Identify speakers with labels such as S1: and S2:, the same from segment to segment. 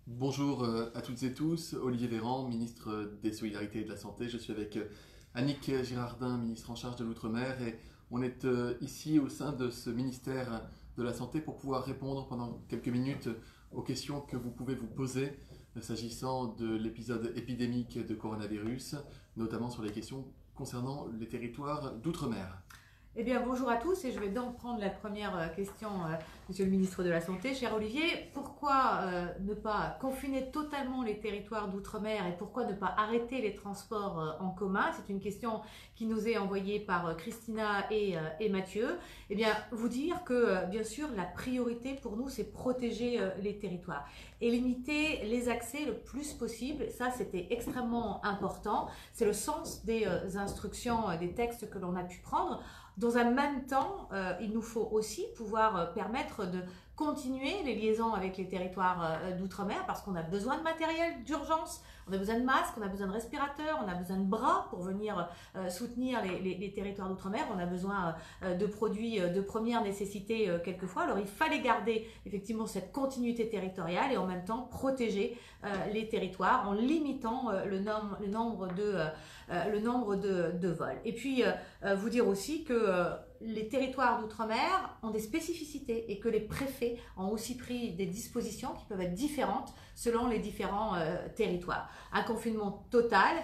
S1: Bonjour à toutes et tous, Olivier Véran, ministre des Solidarités et de la Santé. Je suis avec Annick Girardin, ministre en charge de l'Outre-mer, et on est ici au sein de ce ministère de la Santé pour pouvoir répondre pendant quelques minutes aux questions que vous pouvez vous poser s'agissant de l'épisode épidémique de coronavirus, notamment sur les questions concernant les territoires d'Outre-mer.
S2: Eh bien, bonjour à tous et je vais donc prendre la première question, Monsieur le ministre de la Santé. Cher Olivier, pourquoi ne pas confiner totalement les territoires d'outre-mer et pourquoi ne pas arrêter les transports en commun? C'est une question qui nous est envoyée par Christina et Mathieu. Eh bien, vous dire que, bien sûr, la priorité pour nous, c'est protéger les territoires et limiter les accès le plus possible. Ça, c'était extrêmement important. C'est le sens des instructions, des textes que l'on a pu prendre. Dans un même temps, il nous faut aussi pouvoir permettre de continuer les liaisons avec les territoires d'outre-mer parce qu'on a besoin de matériel d'urgence, on a besoin de masques, on a besoin de respirateurs, on a besoin de bras pour venir soutenir les territoires d'outre-mer, on a besoin de produits de première nécessité quelquefois. Alors il fallait garder effectivement cette continuité territoriale et en même temps protéger les territoires en limitant le nombre de vols. Et puis vous dire aussi que les territoires d'outre-mer ont des spécificités et que les préfets ont aussi pris des dispositions qui peuvent être différentes selon les différents territoires. Un confinement total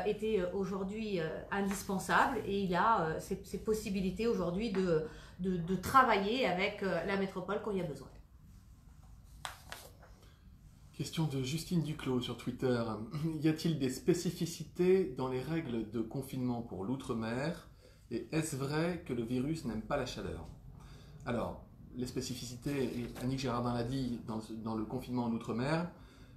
S2: était aujourd'hui indispensable et il y a ces possibilités aujourd'hui de travailler avec la métropole quand il y a besoin.
S1: Question de Justine Duclos sur Twitter. Y a-t-il des spécificités dans les règles de confinement pour l'outre-mer? Et est-ce vrai que le virus n'aime pas la chaleur? Alors, les spécificités, et Annick Girardin l'a dit, dans le confinement en outre-mer,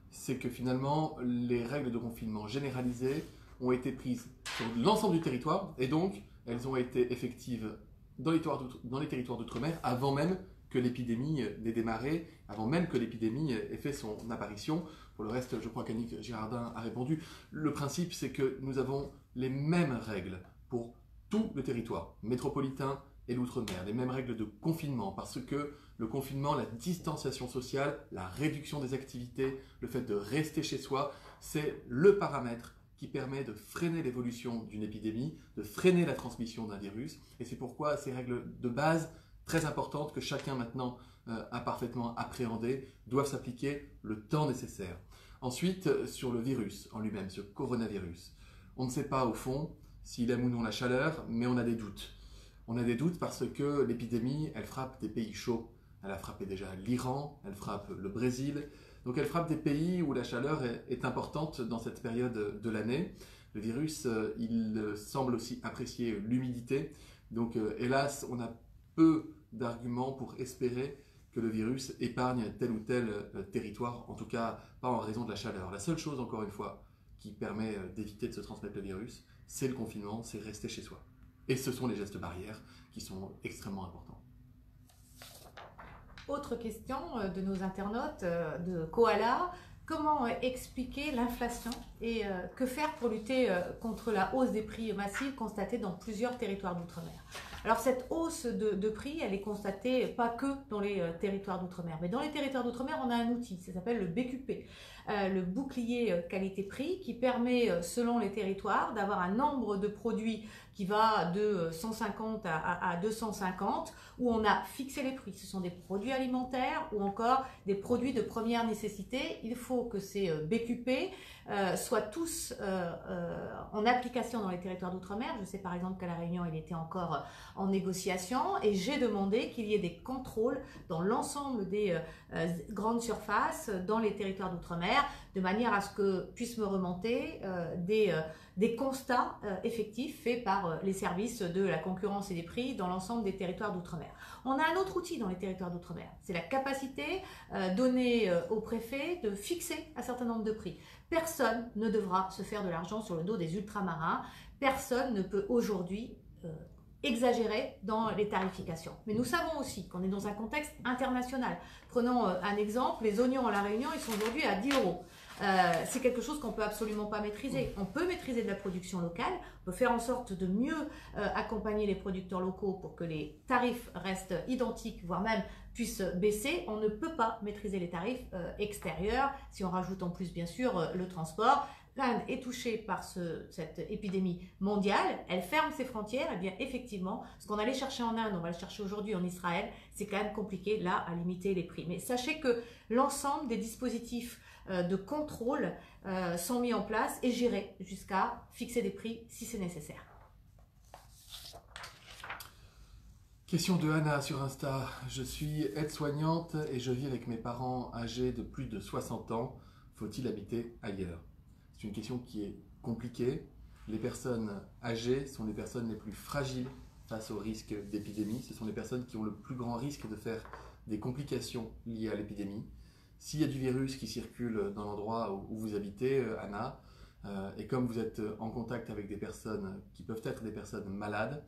S1: c'est que finalement, les règles de confinement généralisées ont été prises sur l'ensemble du territoire, et donc, elles ont été effectives dans les territoires d'outre-mer avant même que l'épidémie n'ait démarré, avant même que l'épidémie ait fait son apparition. Pour le reste, je crois qu'Annick Girardin a répondu. Le principe, c'est que nous avons les mêmes règles pour tout le territoire métropolitain et l'outre-mer, les mêmes règles de confinement, parce que le confinement, la distanciation sociale, la réduction des activités, le fait de rester chez soi, c'est le paramètre qui permet de freiner l'évolution d'une épidémie, de freiner la transmission d'un virus, et c'est pourquoi ces règles de base très importantes que chacun maintenant a parfaitement appréhendées doivent s'appliquer le temps nécessaire. Ensuite, sur le virus en lui-même, ce coronavirus, on ne sait pas au fond s'il aime ou non la chaleur, mais on a des doutes. On a des doutes parce que l'épidémie, elle frappe des pays chauds. Elle a frappé déjà l'Iran, elle frappe le Brésil. Donc elle frappe des pays où la chaleur est importante dans cette période de l'année. Le virus, il semble aussi apprécier l'humidité. Donc hélas, on a peu d'arguments pour espérer que le virus épargne tel ou tel territoire, en tout cas pas en raison de la chaleur. La seule chose, encore une fois, qui permet d'éviter de se transmettre le virus, c'est le confinement, c'est rester chez soi. Et ce sont les gestes barrières qui sont extrêmement importants.
S2: Autre question de nos internautes de Koala. Comment expliquer l'inflation et que faire pour lutter contre la hausse des prix massive constatée dans plusieurs territoires d'outre-mer? Alors cette hausse de prix, elle est constatée pas que dans les territoires d'outre-mer, mais dans les territoires d'outre-mer, on a un outil, ça s'appelle le BQP, le bouclier qualité-prix, qui permet, selon les territoires, d'avoir un nombre de produits qui va de 150 à 250, où on a fixé les prix. Ce sont des produits alimentaires ou encore des produits de première nécessité. Il faut que ces BQP soient tous en application dans les territoires d'outre-mer. Je sais par exemple qu'à La Réunion, il était encore en négociation et j'ai demandé qu'il y ait des contrôles dans l'ensemble des grandes surfaces dans les territoires d'outre-mer, de manière à ce que puissent me remonter des constats effectifs faits par les services de la concurrence et des prix dans l'ensemble des territoires d'outre-mer. On a un autre outil dans les territoires d'outre-mer, c'est la capacité donnée au préfet de fixer un certain nombre de prix. Personne ne devra se faire de l'argent sur le dos des ultramarins, personne ne peut aujourd'hui exagérer dans les tarifications. Mais nous savons aussi qu'on est dans un contexte international. Prenons un exemple, les oignons à La Réunion, ils sont aujourd'hui à 10 euros. C'est quelque chose qu'on peut absolument pas maîtriser. On peut maîtriser de la production locale, on peut faire en sorte de mieux accompagner les producteurs locaux pour que les tarifs restent identiques, voire même puisse baisser, on ne peut pas maîtriser les tarifs extérieurs. Si on rajoute en plus bien sûr le transport, l'Inde est touchée par cette épidémie mondiale, elle ferme ses frontières, et bien effectivement, ce qu'on allait chercher en Inde, on va le chercher aujourd'hui en Israël, c'est quand même compliqué là à limiter les prix. Mais sachez que l'ensemble des dispositifs de contrôle sont mis en place et gérés jusqu'à fixer des prix si c'est nécessaire.
S1: Question de Anna sur Insta. Je suis aide-soignante et je vis avec mes parents âgés de plus de 60 ans. Faut-il habiter ailleurs? C'est une question qui est compliquée. Les personnes âgées sont les personnes les plus fragiles face au risque d'épidémie. Ce sont les personnes qui ont le plus grand risque de faire des complications liées à l'épidémie. S'il y a du virus qui circule dans l'endroit où vous habitez, Anna, et comme vous êtes en contact avec des personnes qui peuvent être des personnes malades,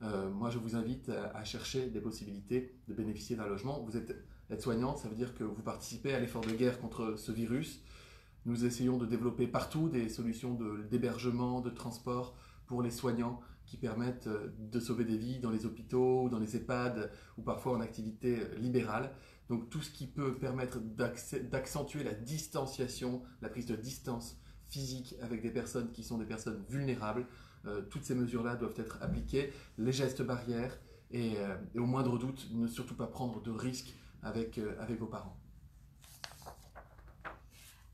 S1: moi je vous invite à chercher des possibilités de bénéficier d'un logement. Vous êtes aide-soignante, ça veut dire que vous participez à l'effort de guerre contre ce virus. Nous essayons de développer partout des solutions d'hébergement, de transport pour les soignants qui permettent de sauver des vies dans les hôpitaux, dans les EHPAD ou parfois en activité libérale. Donc tout ce qui peut permettre d'accentuer la distanciation, la prise de distance physique avec des personnes qui sont des personnes vulnérables, toutes ces mesures-là doivent être appliquées, les gestes barrières et au moindre doute, ne surtout pas prendre de risques avec vos parents.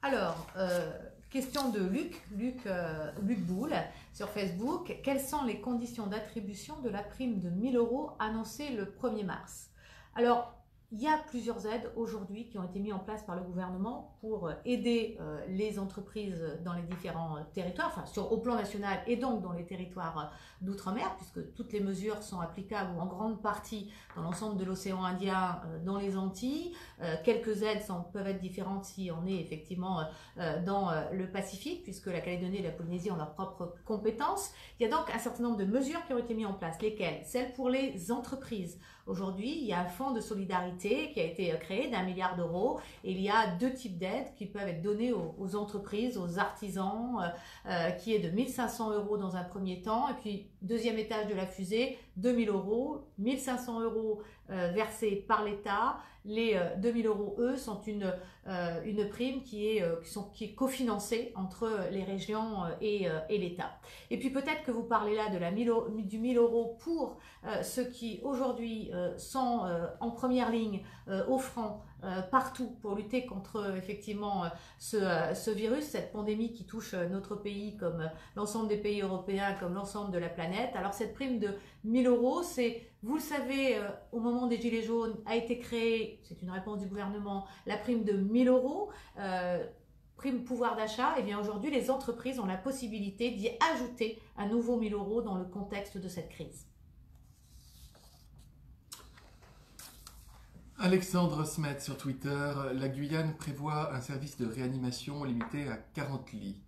S2: Alors, question de Luc Boulle sur Facebook. Quelles sont les conditions d'attribution de la prime de 1 000 € annoncée le 1er mars? Alors, il y a plusieurs aides aujourd'hui qui ont été mises en place par le gouvernement pour aider les entreprises dans les différents territoires, enfin au plan national et donc dans les territoires d'outre-mer, puisque toutes les mesures sont applicables en grande partie dans l'ensemble de l'océan Indien, dans les Antilles. Quelques aides peuvent être différentes si on est effectivement dans le Pacifique, puisque la Calédonie et la Polynésie ont leurs propres compétences. Il y a donc un certain nombre de mesures qui ont été mises en place, lesquelles? Celles pour les entreprises. Aujourd'hui, il y a un fonds de solidarité qui a été créé d'1 milliard d'euros et il y a deux types d'aides qui peuvent être données aux entreprises, aux artisans, qui est de 1 500 € dans un premier temps et puis deuxième étage de la fusée, 2 000 €, 1 500 € versés par l'État. Les 2 000 €, eux, sont une prime qui est cofinancée entre les régions et l'État. Et puis peut-être que vous parlez là du 1 000 € pour ceux qui aujourd'hui sont en première ligne, offrant partout pour lutter contre effectivement ce virus, cette pandémie qui touche notre pays comme l'ensemble des pays européens, comme l'ensemble de la planète. Alors cette prime de 1 000 €, c'est, vous le savez, au moment des Gilets jaunes a été créée, c'est une réponse du gouvernement, la prime de 1 000 €, prime pouvoir d'achat. Et bien aujourd'hui, les entreprises ont la possibilité d'y ajouter un nouveau 1 000 € dans le contexte de cette crise.
S1: Alexandre Smet sur Twitter. La Guyane prévoit un service de réanimation limité à 40 lits.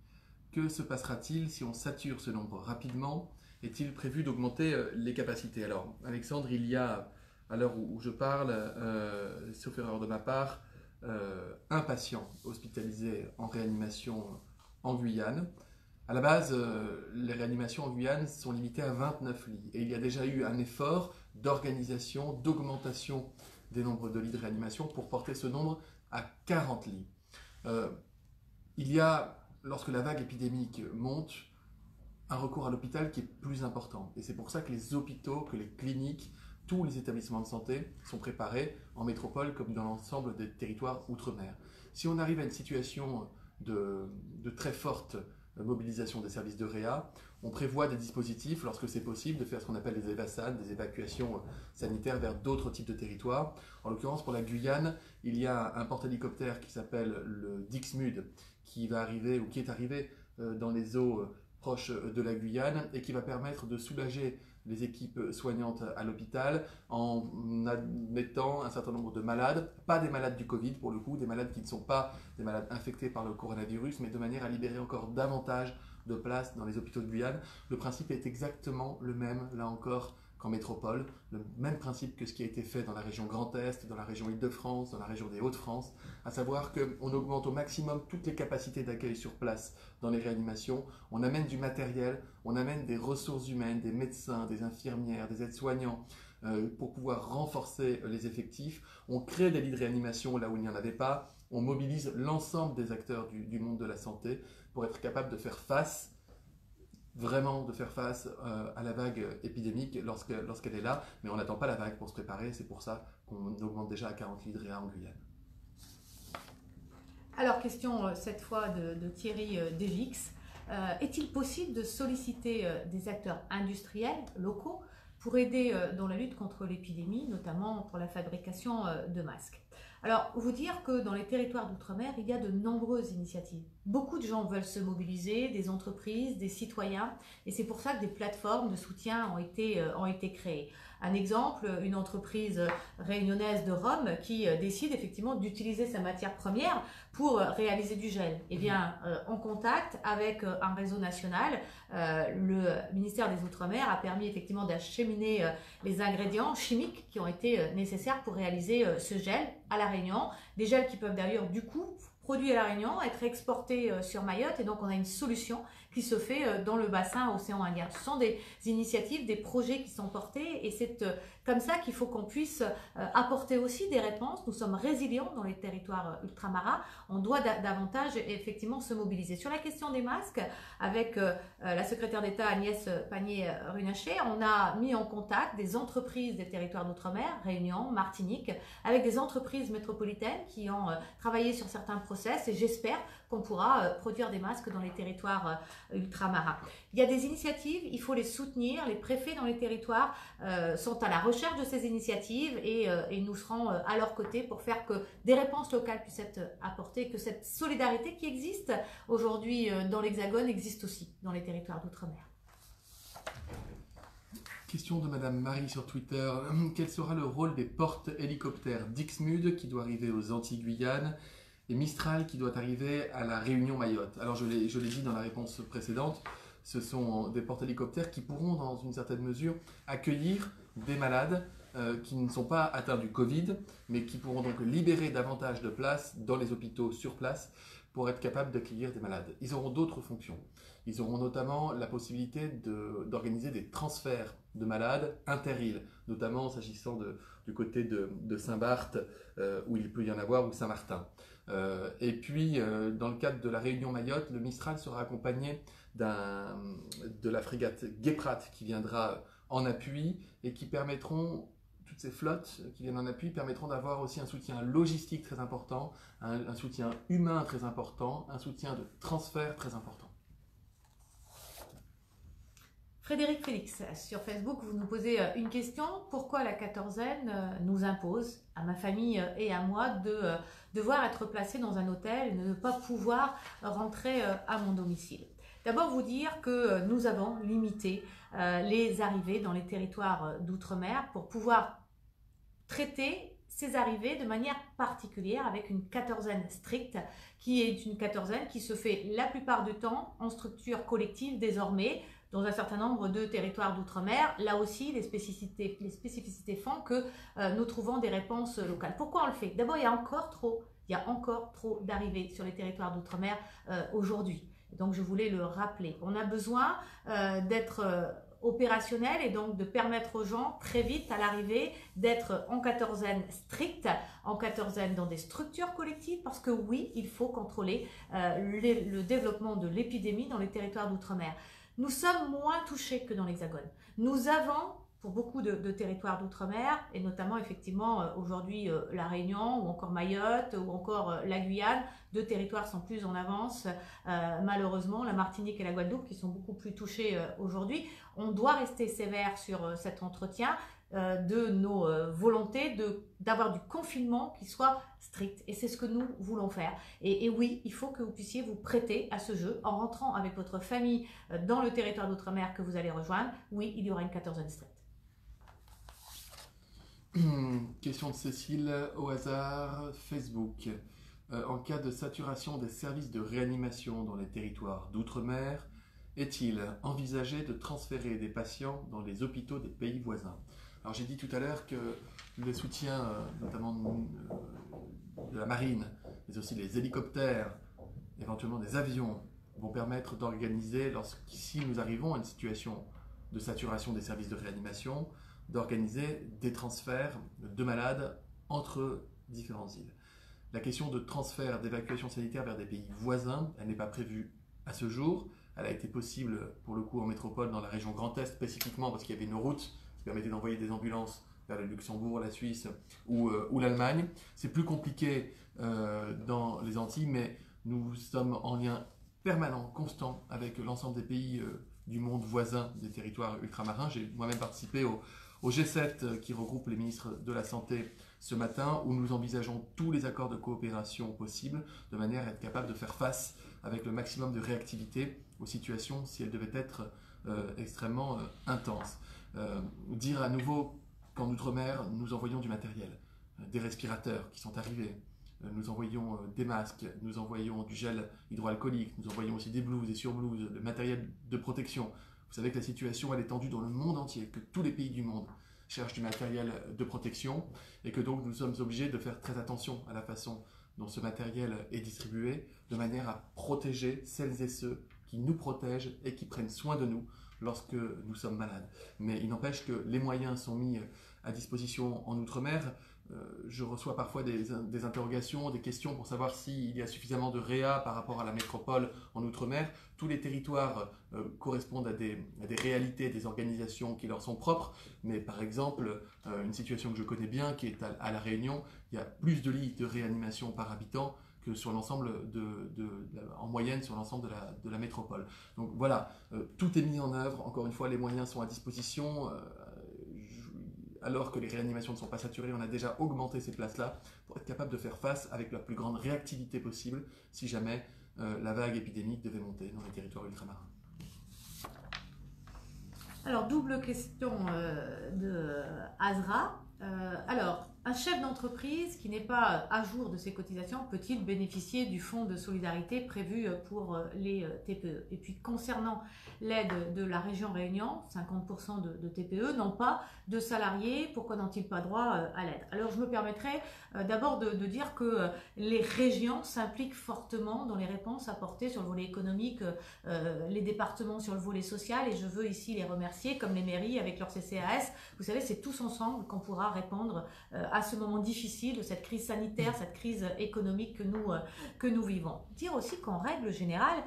S1: Que se passera-t-il si on sature ce nombre rapidement? Est-il prévu d'augmenter les capacités? Alors, Alexandre, il y a, à l'heure où je parle, sauf erreur de ma part, un patient hospitalisé en réanimation en Guyane. À la base, les réanimations en Guyane sont limitées à 29 lits. Et il y a déjà eu un effort d'organisation, d'augmentation des nombres de lits de réanimation pour porter ce nombre à 40 lits. Il y a, lorsque la vague épidémique monte, un recours à l'hôpital qui est plus important. Et c'est pour ça que les hôpitaux, que les cliniques, tous les établissements de santé sont préparés en métropole comme dans l'ensemble des territoires outre-mer. Si on arrive à une situation de très forte mobilisation des services de réa, on prévoit des dispositifs, lorsque c'est possible, de faire ce qu'on appelle des EVASAN, des évacuations sanitaires vers d'autres types de territoires. En l'occurrence, pour la Guyane, il y a un porte-hélicoptère qui s'appelle le Dixmude, qui va arriver, ou qui est arrivé dans les eaux proches de la Guyane, et qui va permettre de soulager les équipes soignantes à l'hôpital en admettant un certain nombre de malades, pas des malades du Covid pour le coup, des malades qui ne sont pas des malades infectés par le coronavirus, mais de manière à libérer encore davantage de places dans les hôpitaux de Guyane. Le principe est exactement le même, là encore, qu'en métropole, le même principe que ce qui a été fait dans la région Grand Est, dans la région Île-de-France, dans la région des Hauts-de-France, à savoir qu'on augmente au maximum toutes les capacités d'accueil sur place dans les réanimations, on amène du matériel, on amène des ressources humaines, des médecins, des infirmières, des aides-soignants, pour pouvoir renforcer les effectifs. On crée des lits de réanimation là où il n'y en avait pas. On mobilise l'ensemble des acteurs du monde de la santé pour être capable de faire face, vraiment de faire face à la vague épidémique lorsqu'elle est là. Mais on n'attend pas la vague pour se préparer. C'est pour ça qu'on augmente déjà à 40 lits de réa en Guyane.
S2: Alors, question cette fois de Thierry Devix. Est-il possible de solliciter des acteurs industriels locaux pour aider dans la lutte contre l'épidémie, notamment pour la fabrication de masques? Alors, vous dire que dans les territoires d'outre-mer, il y a de nombreuses initiatives. Beaucoup de gens veulent se mobiliser, des entreprises, des citoyens, et c'est pour ça que des plateformes de soutien ont été créées. Un exemple, une entreprise réunionnaise de Rome qui décide effectivement d'utiliser sa matière première pour réaliser du gel. Eh bien, en contact avec un réseau national, le ministère des Outre-mer a permis effectivement d'acheminer les ingrédients chimiques qui ont été nécessaires pour réaliser ce gel à La Réunion. Des gels qui peuvent d'ailleurs du coup produits à La Réunion, être exportés sur Mayotte, et donc on a une solution qui se fait dans le bassin océan Indien. Ce sont des initiatives, des projets qui sont portés, et c'est comme ça qu'il faut qu'on puisse apporter aussi des réponses. Nous sommes résilients dans les territoires ultramarins, on doit davantage effectivement se mobiliser. Sur la question des masques, avec la secrétaire d'État Agnès Pannier-Runacher, on a mis en contact des entreprises des territoires d'outre-mer, Réunion, Martinique, avec des entreprises métropolitaines qui ont travaillé sur certains process, et j'espère qu'on pourra produire des masques dans les territoires ultramarins. Il y a des initiatives, il faut les soutenir. Les préfets dans les territoires sont à la recherche de ces initiatives, et nous serons à leur côté pour faire que des réponses locales puissent être apportées, que cette solidarité qui existe aujourd'hui dans l'Hexagone existe aussi dans les territoires d'outre-mer.
S1: Question de Madame Marie sur Twitter. Quel sera le rôle des porte-hélicoptères Dixmude qui doit arriver aux Antilles-Guyane et Mistral qui doit arriver à la Réunion Mayotte? Alors je l'ai dit dans la réponse précédente, ce sont des porte-hélicoptères qui pourront dans une certaine mesure accueillir des malades qui ne sont pas atteints du Covid, mais qui pourront donc libérer davantage de places dans les hôpitaux sur place pour être capables d'accueillir des malades. Ils auront d'autres fonctions. Ils auront notamment la possibilité d'organiser des transferts de malades inter-îles, notamment s'agissant du côté de Saint-Barth, où il peut y en avoir, ou Saint-Martin. Et puis, dans le cadre de la Réunion Mayotte, le Mistral sera accompagné de la frégate Guéprat qui viendra en appui et qui permettront, toutes ces flottes qui viennent en appui, permettront d'avoir aussi un soutien logistique très important, un soutien humain très important, un soutien de transfert très important.
S2: Frédéric Félix, sur Facebook, vous nous posez une question. Pourquoi la quatorzaine nous impose, à ma famille et à moi, de devoir être placé dans un hôtel et de ne pas pouvoir rentrer à mon domicile? D'abord, vous dire que nous avons limité les arrivées dans les territoires d'outre-mer pour pouvoir traiter ces arrivées de manière particulière avec une quatorzaine stricte qui est une quatorzaine qui se fait la plupart du temps en structure collective désormais dans un certain nombre de territoires d'outre-mer. Là aussi, les spécificités font que nous trouvons des réponses locales. Pourquoi on le fait? D'abord, il y a encore trop d'arrivées sur les territoires d'outre-mer aujourd'hui. Donc, je voulais le rappeler. On a besoin d'être opérationnel et donc de permettre aux gens très vite à l'arrivée d'être en quatorzaine stricte, en quatorzaine dans des structures collectives, parce que oui, il faut contrôler le développement de l'épidémie dans les territoires d'outre-mer. Nous sommes moins touchés que dans l'Hexagone. Nous avons, pour beaucoup de territoires d'outre-mer, et notamment effectivement aujourd'hui la Réunion ou encore Mayotte ou encore la Guyane, deux territoires sont plus en avance. Malheureusement, la Martinique et la Guadeloupe qui sont beaucoup plus touchés aujourd'hui. On doit rester sévère sur cet entretien de nos volontés d'avoir du confinement qui soit strict. Et c'est ce que nous voulons faire. Et oui, il faut que vous puissiez vous prêter à ce jeu en rentrant avec votre famille dans le territoire d'outre-mer que vous allez rejoindre. Oui, il y aura une quatorzaine stricte.
S1: Question de Cécile au hasard, Facebook. En cas de saturation des services de réanimation dans les territoires d'outre-mer, est-il envisagé de transférer des patients dans les hôpitaux des pays voisins? Alors j'ai dit tout à l'heure que le soutien, notamment de la marine, mais aussi les hélicoptères, éventuellement des avions, vont permettre d'organiser, lorsqu'ici nous arrivons à une situation de saturation des services de réanimation, d'organiser des transferts de malades entre différentes îles. La question de transfert d'évacuation sanitaire vers des pays voisins, elle n'est pas prévue à ce jour. Elle a été possible pour le coup en métropole dans la région Grand Est spécifiquement parce qu'il y avait une route qui permettait d'envoyer des ambulances vers le Luxembourg, la Suisse ou l'Allemagne. C'est plus compliqué dans les Antilles, mais nous sommes en lien permanent, constant avec l'ensemble des pays du monde voisin des territoires ultramarins. J'ai moi-même participé au G7 qui regroupe les ministres de la Santé ce matin, où nous envisageons tous les accords de coopération possibles de manière à être capable de faire face avec le maximum de réactivité aux situations si elles devaient être extrêmement intenses. Dire à nouveau qu'en Outre-mer, nous envoyons du matériel, des respirateurs qui sont arrivés, nous envoyons des masques, nous envoyons du gel hydroalcoolique, nous envoyons aussi des blouses, des surblouses, le matériel de protection. Vous savez que la situation elle est tendue dans le monde entier, que tous les pays du monde cherchent du matériel de protection et que donc nous sommes obligés de faire très attention à la façon dont ce matériel est distribué de manière à protéger celles et ceux qui nous protègent et qui prennent soin de nous lorsque nous sommes malades. Mais il n'empêche que les moyens sont mis à disposition en Outre-mer. Je reçois parfois des interrogations, des questions pour savoir s'il y a suffisamment de réa par rapport à la métropole en Outre-mer. Tous les territoires correspondent à des réalités, des organisations qui leur sont propres. Mais par exemple, une situation que je connais bien, qui est à La Réunion, il y a plus de lits de réanimation par habitant que sur l'ensemble en moyenne sur l'ensemble de la métropole. Donc voilà, tout est mis en œuvre. Encore une fois, les moyens sont à disposition. Alors que les réanimations ne sont pas saturées, on a déjà augmenté ces places-là pour être capable de faire face avec la plus grande réactivité possible si jamais la vague épidémique devait monter dans les territoires ultramarins.
S2: Alors, double question de Azra. Alors, un chef d'entreprise qui n'est pas à jour de ses cotisations peut-il bénéficier du fonds de solidarité prévu pour les TPE? Et puis, concernant l'aide de la région Réunion, 50% de TPE n'ont pas de salariés. Pourquoi n'ont-ils pas droit à l'aide? Alors, je me permettrai d'abord de dire que les régions s'impliquent fortement dans les réponses apportées sur le volet économique, les départements sur le volet social, et je veux ici les remercier, comme les mairies avec leur CCAS. Vous savez, c'est tous ensemble qu'on pourra répondre à ce moment difficile de cette crise sanitaire, cette crise économique que nous vivons. Dire aussi qu'en règle générale,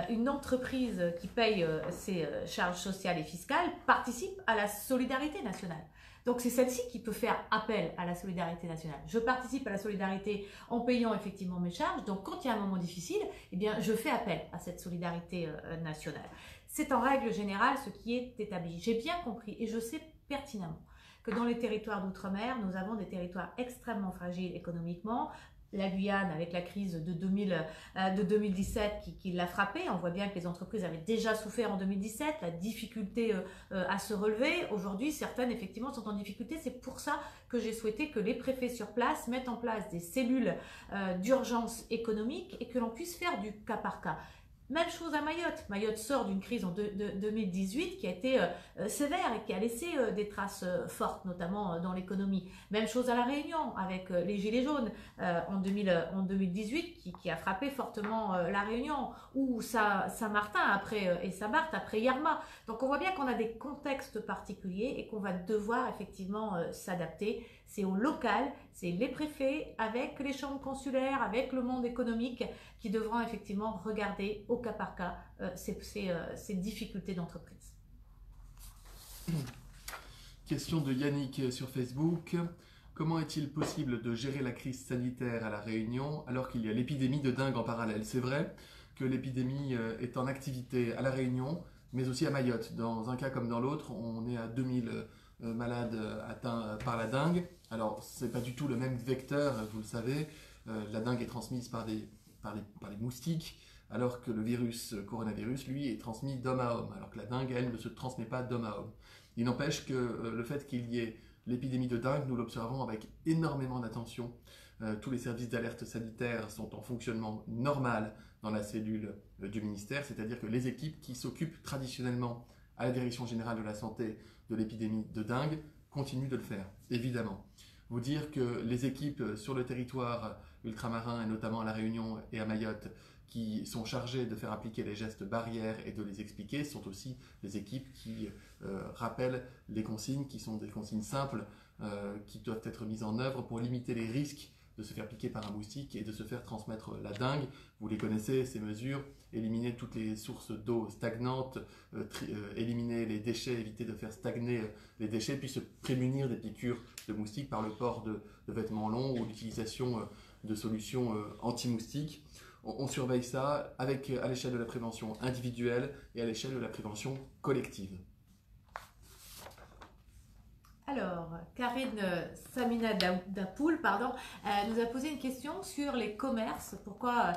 S2: une entreprise qui paye ses charges sociales et fiscales participe à la solidarité nationale. Donc c'est celle-ci qui peut faire appel à la solidarité nationale. Je participe à la solidarité en payant effectivement mes charges. Donc quand il y a un moment difficile, eh bien je fais appel à cette solidarité nationale. C'est en règle générale ce qui est établi. J'ai bien compris et je sais pertinemment que dans les territoires d'outre-mer, nous avons des territoires extrêmement fragiles économiquement. La Guyane, avec la crise de 2017 qui l'a frappée, on voit bien que les entreprises avaient déjà souffert en 2017, la difficulté à se relever. Aujourd'hui, certaines, effectivement, sont en difficulté. C'est pour ça que j'ai souhaité que les préfets sur place mettent en place des cellules d'urgence économique et que l'on puisse faire du cas par cas. Même chose à Mayotte. Mayotte sort d'une crise en 2018 qui a été sévère et qui a laissé des traces fortes, notamment dans l'économie. Même chose à La Réunion avec les Gilets jaunes en 2018 qui a frappé fortement La Réunion, ou Saint-Martin après et Saint-Barth après Yarma. Donc on voit bien qu'on a des contextes particuliers et qu'on va devoir effectivement s'adapter. C'est au local, c'est les préfets avec les chambres consulaires, avec le monde économique qui devront effectivement regarder au cas par cas ces difficultés d'entreprise.
S1: Question de Yannick sur Facebook. Comment est-il possible de gérer la crise sanitaire à La Réunion alors qu'il y a l'épidémie de dengue en parallèle? C'est vrai que l'épidémie est en activité à La Réunion, mais aussi à Mayotte. Dans un cas comme dans l'autre, on est à 2000 malades atteints par la dengue. Alors, ce n'est pas du tout le même vecteur, vous le savez. La dengue est transmise par les moustiques, alors que le coronavirus, lui, est transmis d'homme à homme, alors que la dengue, elle, ne se transmet pas d'homme à homme. Il n'empêche que le fait qu'il y ait l'épidémie de dengue, nous l'observons avec énormément d'attention. Tous les services d'alerte sanitaire sont en fonctionnement normal dans la cellule du ministère, c'est-à-dire que les équipes qui s'occupent traditionnellement à la Direction générale de la santé de l'épidémie de dengue continuent de le faire, évidemment. Vous dire que les équipes sur le territoire ultramarins, et notamment à La Réunion et à Mayotte, qui sont chargés de faire appliquer les gestes barrières et de les expliquer. Ce sont aussi des équipes qui rappellent les consignes, qui sont des consignes simples, qui doivent être mises en œuvre pour limiter les risques de se faire piquer par un moustique et de se faire transmettre la dengue. Vous les connaissez, ces mesures: éliminer toutes les sources d'eau stagnantes, éliminer les déchets, éviter de faire stagner les déchets, puis se prémunir des piqûres de moustiques par le port de vêtements longs ou l'utilisation de solutions anti-moustiques. On surveille ça à l'échelle de la prévention individuelle et à l'échelle de la prévention collective.
S2: Alors, Karine Samina Dapoul nous a posé une question sur les commerces. Pourquoi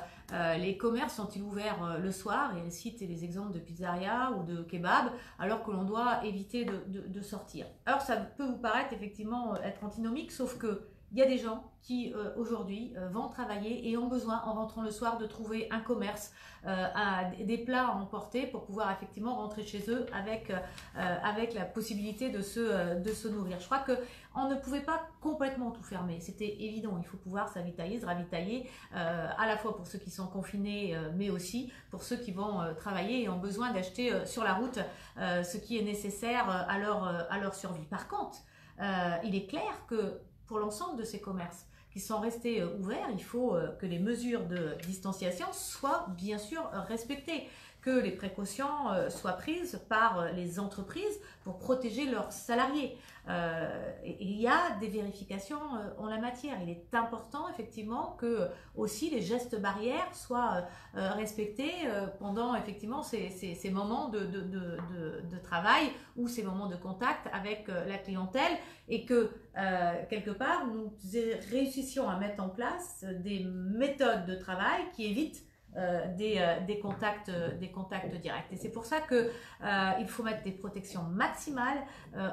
S2: les commerces sont-ils ouverts le soir? Et elle cite les exemples de pizzeria ou de kebab, alors que l'on doit éviter de sortir. Alors, ça peut vous paraître effectivement être antinomique, sauf que il y a des gens qui aujourd'hui vont travailler et ont besoin, en rentrant le soir, de trouver un commerce, des plats à emporter pour pouvoir effectivement rentrer chez eux avec la possibilité de se nourrir. Je crois qu'on ne pouvait pas complètement tout fermer, c'était évident. Il faut pouvoir s'avitailler, se ravitailler, à la fois pour ceux qui sont confinés, mais aussi pour ceux qui vont travailler et ont besoin d'acheter sur la route ce qui est nécessaire à leur survie. Par contre, il est clair que pour l'ensemble de ces commerces qui sont restés ouverts, il faut que les mesures de distanciation soient bien sûr respectées, que les précautions soient prises par les entreprises pour protéger leurs salariés. Il y a des vérifications en la matière. Il est important effectivement que aussi les gestes barrières soient respectés pendant effectivement ces moments de travail ou ces moments de contact avec la clientèle, et que quelque part nous réussissions à mettre en place des méthodes de travail qui évitent des contacts directs. Et c'est pour ça qu'il faut mettre des protections maximales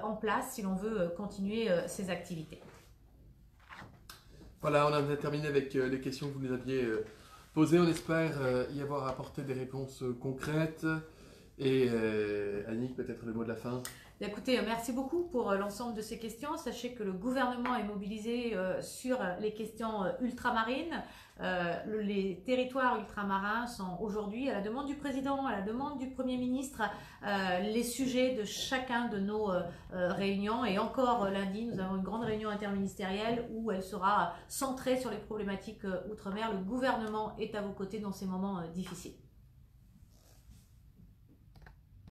S2: en place si l'on veut continuer ces activités.
S1: Voilà, on a terminé avec les questions que vous nous aviez posées. On espère y avoir apporté des réponses concrètes. Et Annick, peut-être le mot de la fin.
S2: Écoutez, merci beaucoup pour l'ensemble de ces questions. Sachez que le gouvernement est mobilisé sur les questions ultramarines. Les territoires ultramarins sont aujourd'hui, à la demande du président, à la demande du Premier ministre, les sujets de chacun de nos réunions. Et encore lundi, nous avons une grande réunion interministérielle où elle sera centrée sur les problématiques outre-mer. Le gouvernement est à vos côtés dans ces moments difficiles.